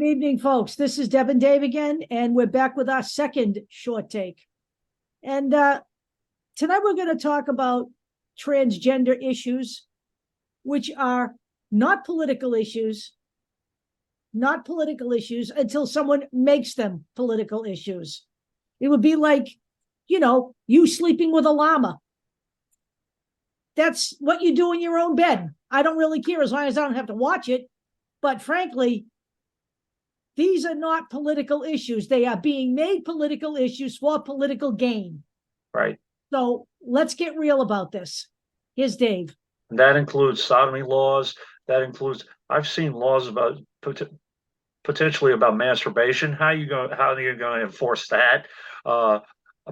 Good evening, folks. This is Deb and Dave again, and we're back with our second short take. And tonight we're going to talk about transgender issues, which are not political issues until someone makes them political issues. It would be like, you sleeping with a llama. That's what you do in your own bed. I don't really care as long as I don't have to watch it. But frankly, these are not political issues. They are being made political issues for political gain. Right. So let's get real about this. Here's Dave. And that includes sodomy laws. I've seen laws about potentially about masturbation. How are you going to enforce that?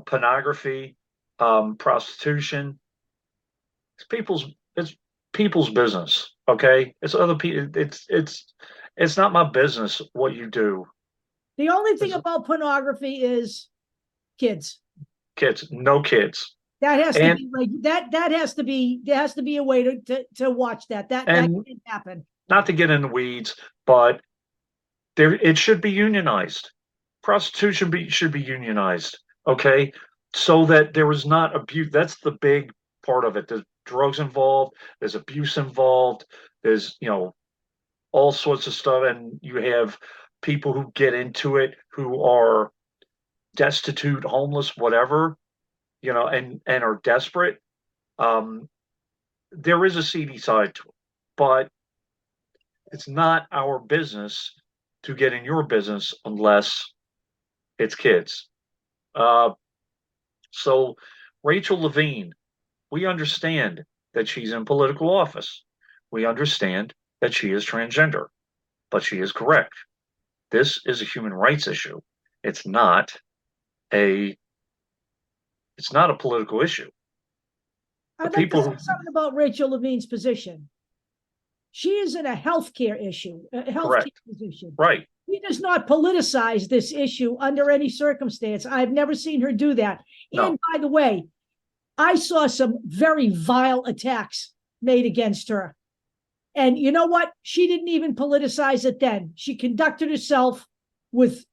Pornography, prostitution. It's people's business. Okay. It's other people. It's not my business what you do. The only thing about pornography is kids. No kids. That has to be like that. There has to be a way to watch that. That can't happen. Not to get in the weeds, but it should be unionized. Prostitution should be unionized. Okay, so that there is not abuse. That's the big part of it. There's drugs involved. There's abuse involved. There's all sorts of stuff, and you have people who get into it who are destitute, homeless, whatever, and are desperate. There is a seedy side to it, but it's not our business to get in your business unless it's kids. So Rachel Levine, we understand that she's in political office. We understand that she is transgender, but she is correct. This is a human rights issue. It's not a political issue. I'd like to say something about Rachel Levine's position. She is in a healthcare issue, a healthcare position. Right. She does not politicize this issue under any circumstance. I've never seen her do that. No. And by the way, I saw some very vile attacks made against her. And you know what? She didn't even politicize it then. She conducted herself with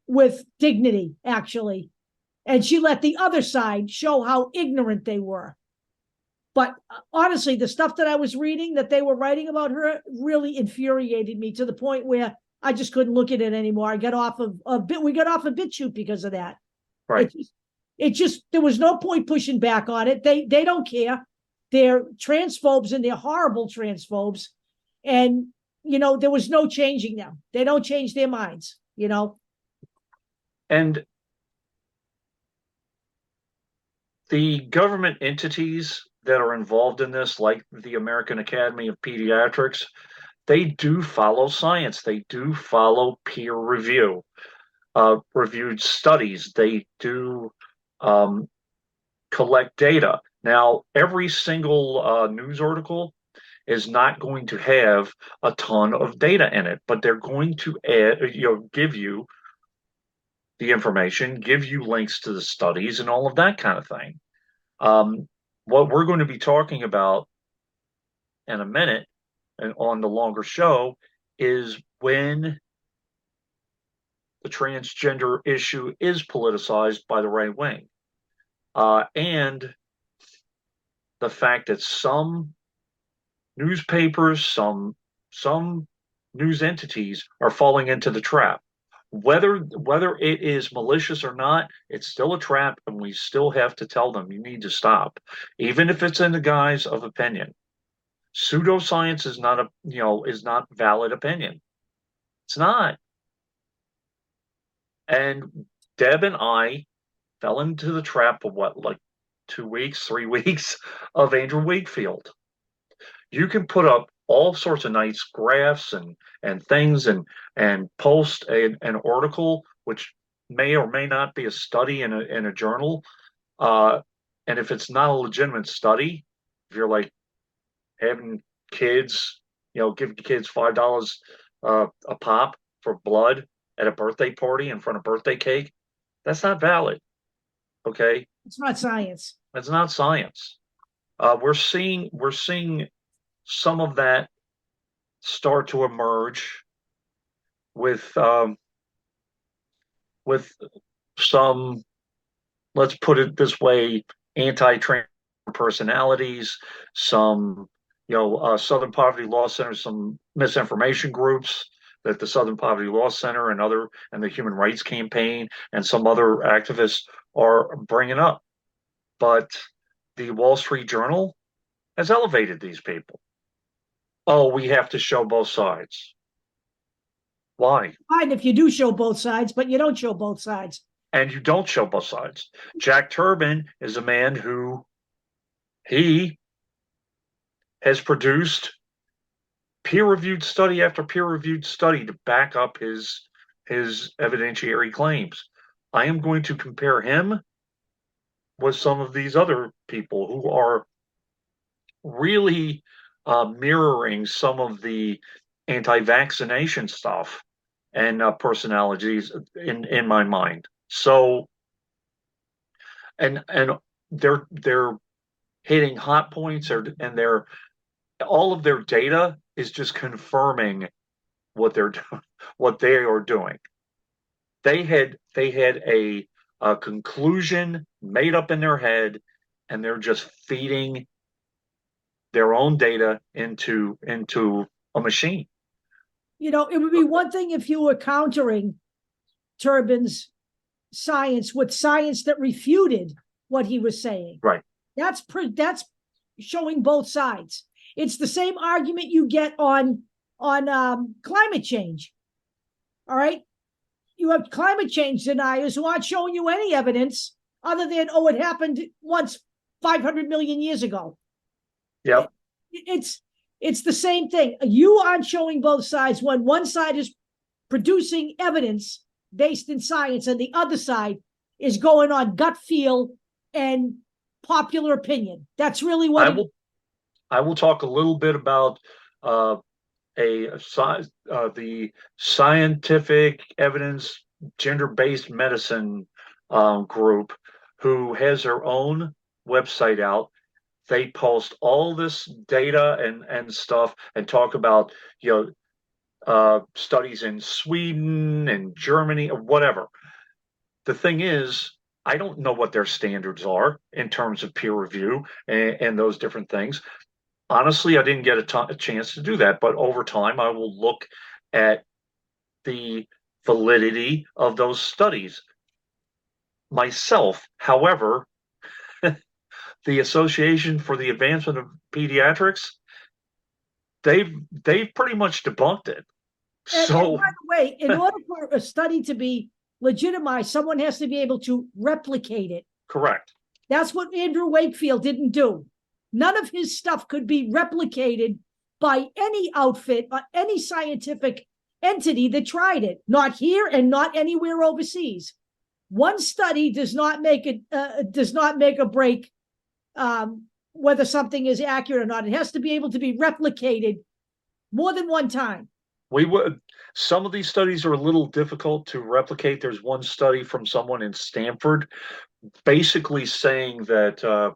dignity, actually. And she let the other side show how ignorant they were. But honestly, the stuff that I was reading that they were writing about her really infuriated me to the point where I just couldn't look at it anymore. We got off of BitChute because of that. Right. It just there was no point pushing back on it. They don't care. They're transphobes and they're horrible transphobes. And, there was no changing them. They don't change their minds, And the government entities that are involved in this, like the American Academy of Pediatrics, they do follow science. They do follow peer reviewed studies. They do collect data. Now, every single news article is not going to have a ton of data in it, but they're going to give you the information, give you links to the studies and all of that kind of thing. What we're going to be talking about in a minute and on the longer show is when the transgender issue is politicized by the right wing. And the fact that some newspapers, some news entities are falling into the trap. Whether it is malicious or not, it's still a trap, and we still have to tell them you need to stop, even if it's in the guise of opinion. Pseudoscience is not valid opinion. It's not. And Deb and I fell into the trap of like 2 weeks, 3 weeks of Andrew Wakefield. You can put up all sorts of nice graphs and things and post an article which may or may not be a study in a journal. And if it's not a legitimate study, if you're like having kids, giving kids $5 a pop for blood at a birthday party in front of birthday cake, that's not valid. Okay, it's not science. It's not science. We're seeing some of that start to emerge with with some, let's put it this way, anti-trans personalities, some, Southern Poverty Law Center, some misinformation groups that the Southern Poverty Law Center and the Human Rights Campaign and some other activists are bringing up. But the Wall Street Journal has elevated these people. Oh, we have to show both sides. Why? Fine if you do show both sides, but you don't show both sides. And you don't show both sides. Jack Turbin is a man who he has produced peer-reviewed study after peer-reviewed study to back up his evidentiary claims. I am going to compare him with some of these other people who are really mirroring some of the anti-vaccination stuff and personalities in my mind. So, and they're hitting hot points, and they're all of their data is just confirming what they are doing. They had a conclusion made up in their head, and they're just feeding their own data into a machine. It would be one thing if you were countering Turbin's science with science that refuted what he was saying. Right. That's showing both sides. It's the same argument you get on climate change. All right. You have climate change deniers who aren't showing you any evidence other than, it happened once 500 million years ago. Yep. It's the same thing. You aren't showing both sides when one side is producing evidence based in science and the other side is going on gut feel and popular opinion. That's really what I will talk a little bit about the scientific evidence gender-based medicine group who has their own website out. They post all this data and stuff and talk about studies in Sweden and Germany or whatever. The thing is, I don't know what their standards are in terms of peer review and those different things. Honestly, I didn't get a chance to do that, but over time, I will look at the validity of those studies myself. However, the Association for the Advancement of Pediatrics, they've pretty much debunked it. And by the way, in order for a study to be legitimized, someone has to be able to replicate it. Correct. That's what Andrew Wakefield didn't do. None of his stuff could be replicated by any outfit or any scientific entity that tried it. Not here and not anywhere overseas. One study does not make a break whether something is accurate or not. It has to be able to be replicated more than one time. Some of these studies are a little difficult to replicate. There's one study from someone in Stanford basically saying that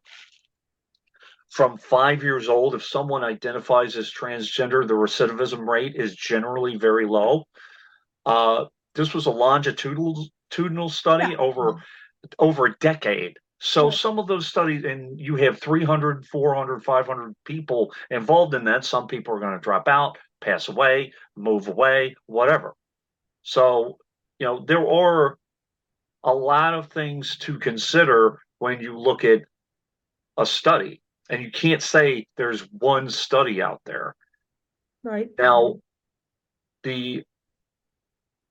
from 5 years old, if someone identifies as transgender, the recidivism rate is generally very low. This was a longitudinal study over a decade. So some of those studies, and you have 300, 400, 500 people involved in that. Some people are going to drop out, pass away, move away, whatever. So, there are a lot of things to consider when you look at a study, and you can't say there's one study out there. Right. Now, the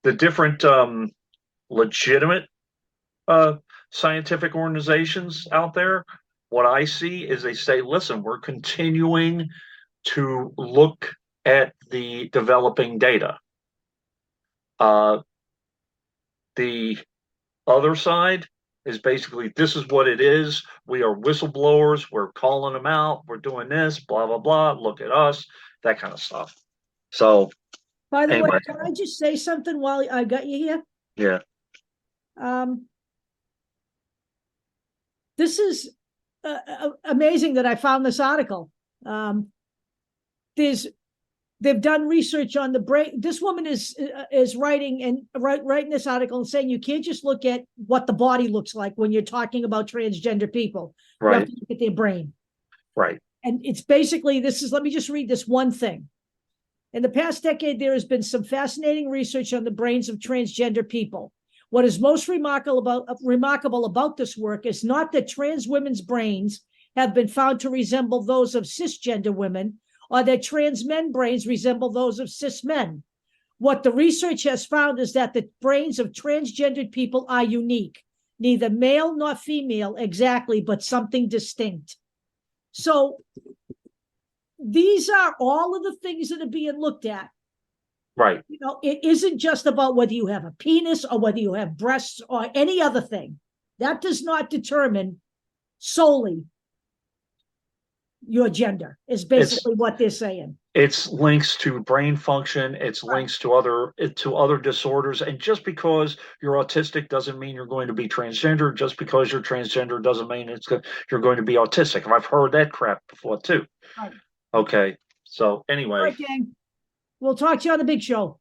different legitimate scientific organizations out there, what I see is they say, listen, we're continuing to look at the developing data. The other side is basically, this is what it is. We are whistleblowers. We're calling them out. We're doing this, blah, blah, blah. Look at us, that kind of stuff. So, by the way, can I just say something while I got you here? Yeah. This is amazing that I found this article. There's They've done research on the brain. This woman is writing this article and saying you can't just look at what the body looks like when you're talking about transgender people. Right. You have to look at their brain. Right. And it's basically, let me just read this one thing. In the past decade, there has been some fascinating research on the brains of transgender people. What is most remarkable about this work is not that trans women's brains have been found to resemble those of cisgender women, or that trans men brains resemble those of cis men. What the research has found is that the brains of transgendered people are unique, neither male nor female exactly, but something distinct. So these are all of the things that are being looked at. Right. You know, it isn't just about whether you have a penis or whether you have breasts or any other thing. That does not determine solely your gender, is basically what they're saying. It's links to brain function, it's links to other disorders. And just because you're autistic doesn't mean you're going to be transgender. Just because you're transgender doesn't mean you're going to be autistic. And I've heard that crap before too. Right. Okay. So anyway. All right, gang. We'll talk to you on the big show.